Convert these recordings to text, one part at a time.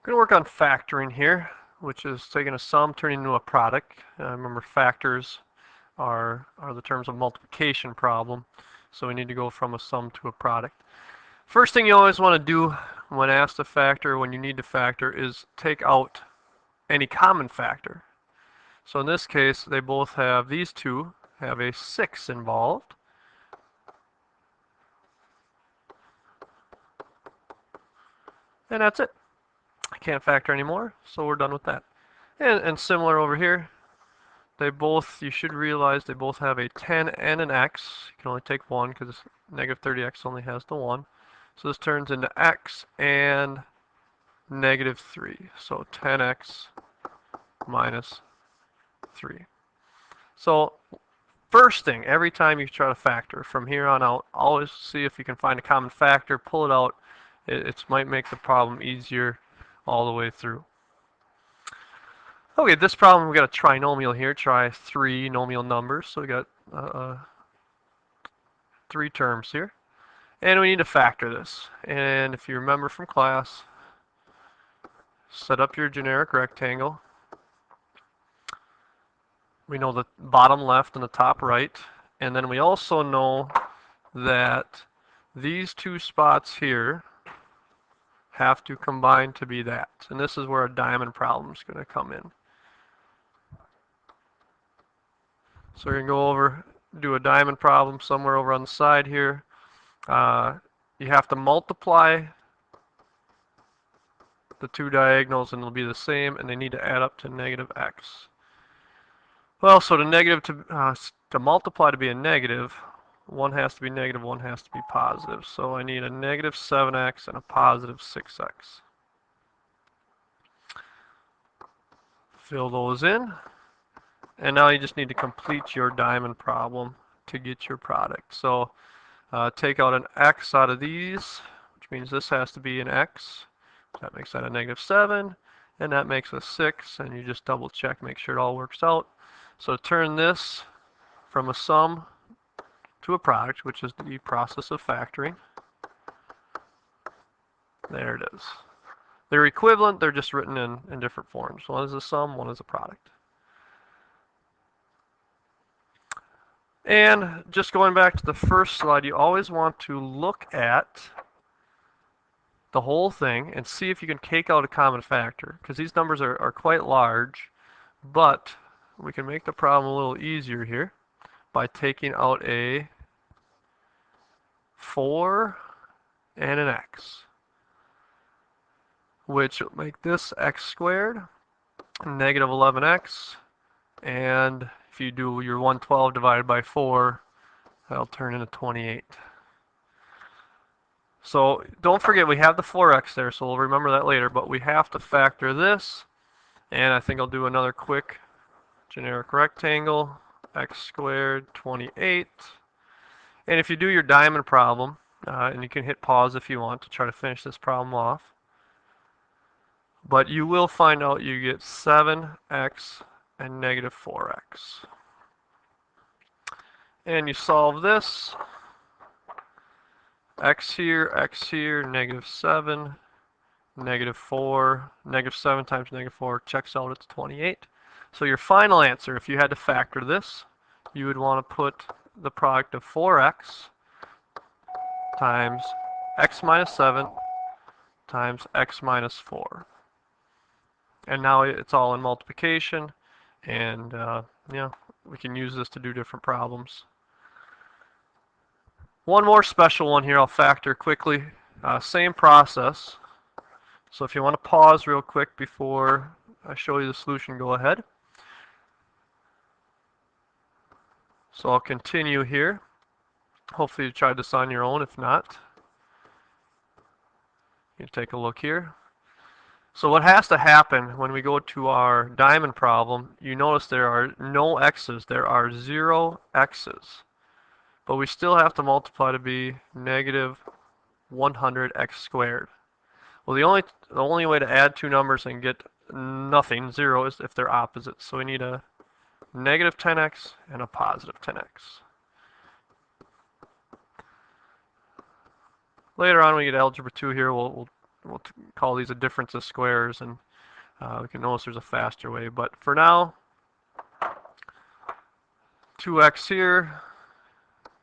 Going to work on factoring here, which is taking a sum, turning into a product. Remember, factors are the terms of multiplication problem, so we need to go from a sum to a product. First thing you always want to do when asked to factor, when you need to factor, is take out any common factor. So in this case, they both have, these two have a 6 involved. And that's it. I can't factor anymore, so we're done with that. And similar over here, they both, you should realize they both have a 10 and an x. You can only take one because negative 30x only has the 1. So this turns into x and negative 3. So 10x minus 3. So first thing, every time you try to factor from here on out, always see if you can find a common factor, pull it out. It might make the problem easier all the way through. Okay, this problem we got a trinomial here. Try 3 nomial numbers. So we got 3 terms here. And we need to factor this. And if you remember from class, set up your generic rectangle. We know the bottom left and the top right. And then we also know that these two spots here have to combine to be that. And this is where a diamond problem is going to come in. So we're going to go over, do a diamond problem somewhere over on the side here. You have to multiply the two diagonals and they'll be the same, and they need to add up to negative x. Well, so to multiply to be a negative, one has to be negative, one has to be positive. So I need a negative 7x and a positive 6x. Fill those in. And now you just need to complete your diamond problem to get your product. So take out an x out of these, which means this has to be an x. That makes that a negative 7, and that makes a 6, and you just double check, make sure it all works out. So turn this from a sum to a product, which is the process of factoring. There it is. They're equivalent, they're just written in different forms. One is a sum, one is a product. And just going back to the first slide, you always want to look at the whole thing and see if you can take out a common factor, because these numbers are quite large, but we can make the problem a little easier here by taking out a 4 and an x, which will make this x squared, negative 11x, and if you do your 112 divided by 4, that'll turn into 28. So don't forget we have the 4x there, so we'll remember that later, but we have to factor this, and I think I'll do another quick generic rectangle, x squared, 28. And if you do your diamond problem, and you can hit pause if you want to try to finish this problem off, but you will find out you get 7x and negative 4x. And you solve this, x here, negative 7, negative 4, negative 7 times negative 4 checks out, it's 28. So your final answer, if you had to factor this, you would want to put the product of 4x times x minus 7 times x minus 4. And now it's all in multiplication, and yeah, we can use this to do different problems. One more special one here I'll factor quickly. Same process. So if you want to pause real quick before I show you the solution, go ahead. So I'll continue here. Hopefully you tried this on your own. If not, you take a look here. So what has to happen when we go to our diamond problem, you notice there are no x's. There are 0 x's. But we still have to multiply to be negative 100x squared. Well, the only way to add two numbers and get nothing, 0, is if they're opposites. So we need a negative 10x and a positive 10x. Later on, when we get algebra 2 here, we'll we'll call these a difference of squares, and we can notice there's a faster way. But for now, 2x here,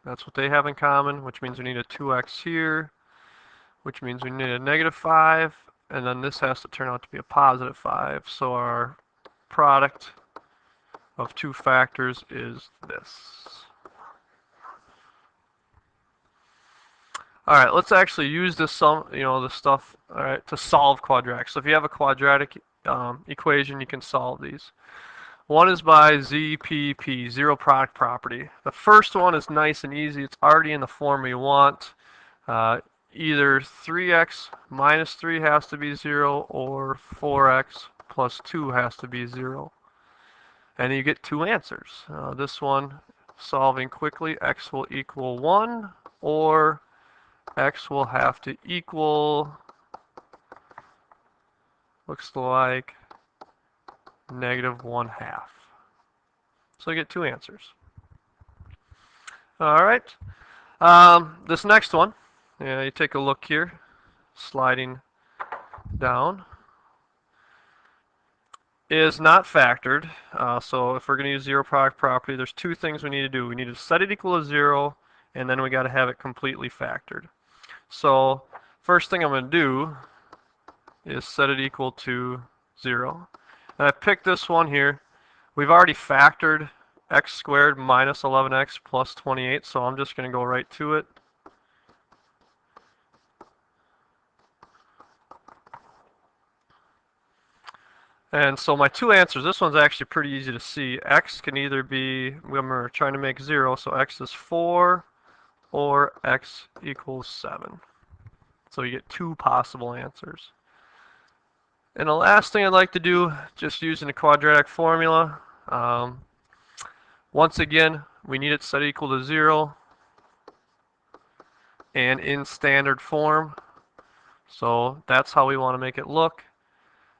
that's what they have in common, which means we need a 2x here, which means we need a -5, and then this has to turn out to be a +5. So our product of two factors is this. All right, let's actually use this this stuff, all right, to solve quadratics. So if you have a quadratic equation, you can solve these. One is by ZPP, zero product property. The first one is nice and easy. It's already in the form we want. Either 3x minus 3 has to be 0, or 4x plus 2 has to be 0. And you get two answers. This one, solving quickly, x will equal 1, or x will have to equal, looks like, -1/2. So you get two answers. All right. This next one, you take a look here, sliding down, is not factored. So if we're going to use zero product property, there's two things we need to do. We need to set it equal to 0, and then we got to have it completely factored. So first thing I'm going to do is set it equal to 0. And I picked this one here. We've already factored x squared minus 11x plus 28, so I'm just going to go right to it. And so my two answers, this one's actually pretty easy to see. X can either be, we're trying to make 0, so x is 4, or x equals 7. So you get two possible answers. And the last thing I'd like to do, just using the quadratic formula, once again, we need it set equal to 0 and in standard form. So that's how we want to make it look.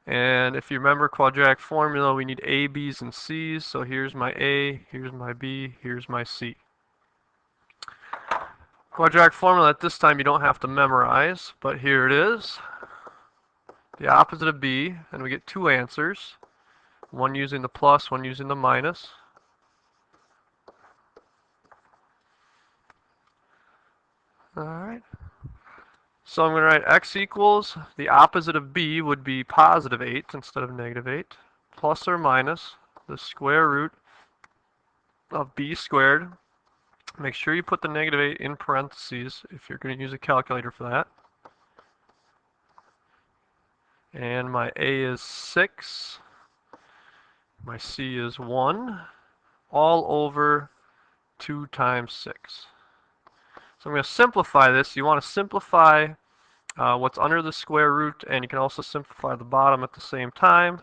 And if you remember quadratic formula, we need A, B's, and C's. So here's my A, here's my B, here's my C. Quadratic formula at this time you don't have to memorize, but here it is. The opposite of B, and we get two answers. One using the plus, one using the minus. Alright. So I'm going to write x equals, the opposite of b would be +8 instead of -8, plus or minus the square root of b squared. Make sure you put the -8 in parentheses if you're going to use a calculator for that. And my a is 6, my c is 1, all over 2 times 6. So I'm going to simplify this. You want to simplify what's under the square root, and you can also simplify the bottom at the same time.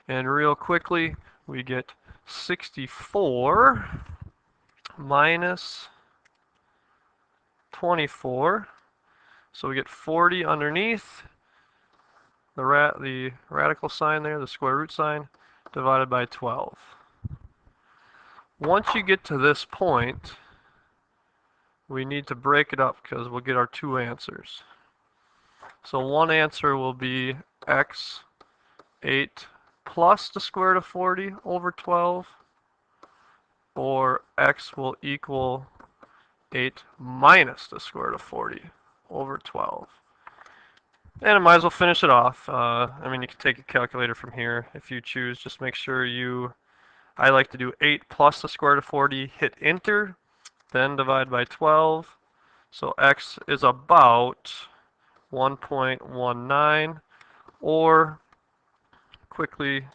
And real quickly, we get 64 minus 24. So we get 40 underneath the radical sign there, the square root sign, divided by 12. Once you get to this point, we need to break it up because we'll get our two answers. So one answer will be x 8 plus the square root of 40 over 12, or x will equal 8 minus the square root of 40 over 12. And I might as well finish it off. I mean, you can take a calculator from here if you choose. Just make sure I like to do 8 plus the square root of 40, hit enter, then divide by 12. So x is about 1.19, or quickly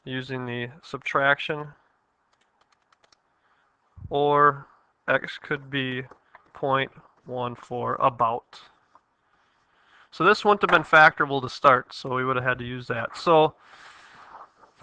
using the subtraction, or x could be 0.14 about. So this wouldn't have been factorable to start, so we would have had to use that. So